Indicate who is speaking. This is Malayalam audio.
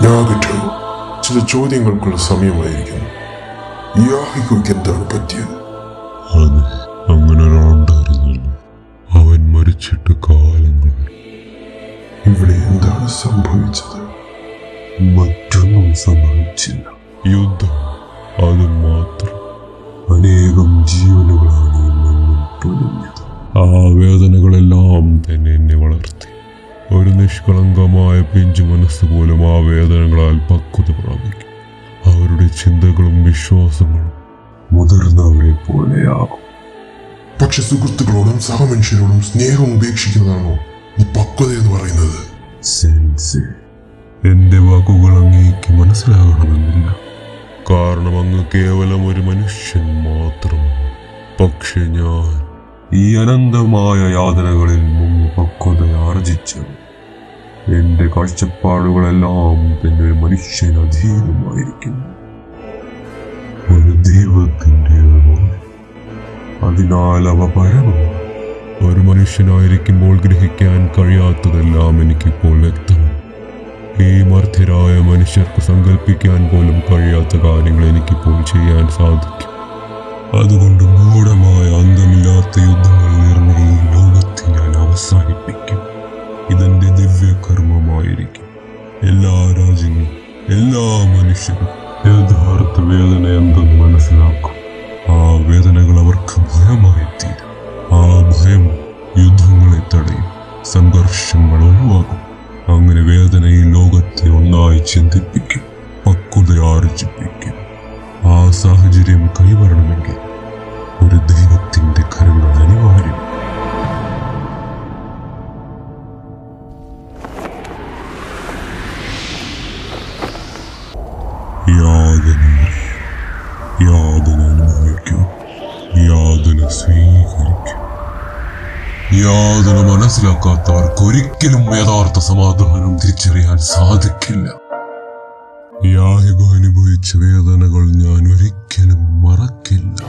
Speaker 1: ഞാകട്ടെ ചില ചോദ്യങ്ങൾക്കുള്ള സമയമായിരിക്കുന്നു. യാഹിഗോയ്ക്ക് എന്താണ് പറ്റിയത്?
Speaker 2: അതെ, അങ്ങനെ ഒരാളുണ്ടായിരുന്നല്ലോ. അവൻ മരിച്ചിട്ട് കാലങ്ങൾ.
Speaker 1: ഇവിടെ എന്താണ് സംഭവിച്ചത്?
Speaker 2: മറ്റൊന്നും സംഭവിച്ചില്ല. യുദ്ധം, അത് മാത്രം. അനേകം ജീവനുകളാണ് മണ്ണിൽ പൊലിഞ്ഞത്. ആ വേദനകളെല്ലാം തന്നെ എന്നെ വളർത്തി. ഒരു നിഷ്കളങ്കമായ പിഞ്ചു മനസ്സ് പോലും ആ വേദനകളാൽ പക്വത പ്രാപിക്കും. അവരുടെ ചിന്തകളും വിശ്വാസങ്ങളും മുതിർന്നവരെ പോലെയാകും.
Speaker 1: പക്ഷെ സുഹൃത്തുക്കളോടും സഹമനുഷ്യരോടും സ്നേഹം ഉപേക്ഷിക്കുന്നതാണോ നീ പക്വത എന്ന് പറയുന്നത്?
Speaker 2: സെൻസേ, എന്റെ വാക്കുകൾ അങ്ങേക്ക് മനസ്സിലാകണമെന്നില്ല. കാരണം അങ്ങ് കേവലം ഒരു മനുഷ്യൻ മാത്രമാണ്. പക്ഷെ ഞാൻ ഈ അനന്തമായ യാതനകളിൽ മുമ്പ് പക്വത ആർജിച്ചത്. എന്റെ കാഴ്ചപ്പാടുകളെല്ലാം തന്നെ ഒരു മനുഷ്യന് അധീനമായിരിക്കുന്നു, ഒരു ദൈവത്തിൻ്റെതുപോലെ. അതിനാൽ അവ പരമമാണ്. ഒരു മനുഷ്യനായിരിക്കുമ്പോൾ ഗ്രഹിക്കാൻ കഴിയാത്തതെല്ലാം എനിക്കിപ്പോൾ വ്യക്തമാണ്. ഈ മർത്യരായ മനുഷ്യർക്ക് സങ്കല്പിക്കാൻ പോലും കഴിയാത്ത കാര്യങ്ങൾ എനിക്കിപ്പോൾ ചെയ്യാൻ സാധിക്കും. അതുകൊണ്ട് മൂഢമായ അന്തമില്ലാത്ത യുദ്ധങ്ങൾ നേർന്ന ഈ ലോകത്തെ ഞാൻ അവസാനിപ്പിക്കും. ഇതെന്റെ ദിവ്യകർമ്മമായിരിക്കും. എല്ലാ രാജ്യങ്ങളും, എല്ലാ മനുഷ്യരും യഥാർത്ഥ വേദന എന്തെന്ന് മനസ്സിലാക്കും. ആ വേദനകൾ അവർക്ക് ഭയമായി തീരും. ആ ഭയം യുദ്ധങ്ങളെ തടയും, സംഘർഷങ്ങൾ ഒഴിവാക്കും. അങ്ങനെ വേദന ഈ ലോകത്തെ ഒന്നായി ചിന്തിപ്പിക്കും, പക്വത ആർജിപ്പിക്കും. ആ സാഹചര്യം കൈവരണമെങ്കിൽ ഒരു ദൈവത്തിന്റെ കരങ്ങൾ അനിവാര്യം. യാതന അനുഭവിക്കൂ, യാതന സ്വീകരിക്കൂ. യാതന മനസ്സിലാക്കാത്തവർക്ക് ഒരിക്കലും യഥാർത്ഥ സമാധാനം തിരിച്ചറിയാൻ സാധിക്കില്ല. യാഹിഗോ അനുഭവിച്ച വേദനകൾ ഞാൻ ഒരിക്കലും മറക്കില്ല.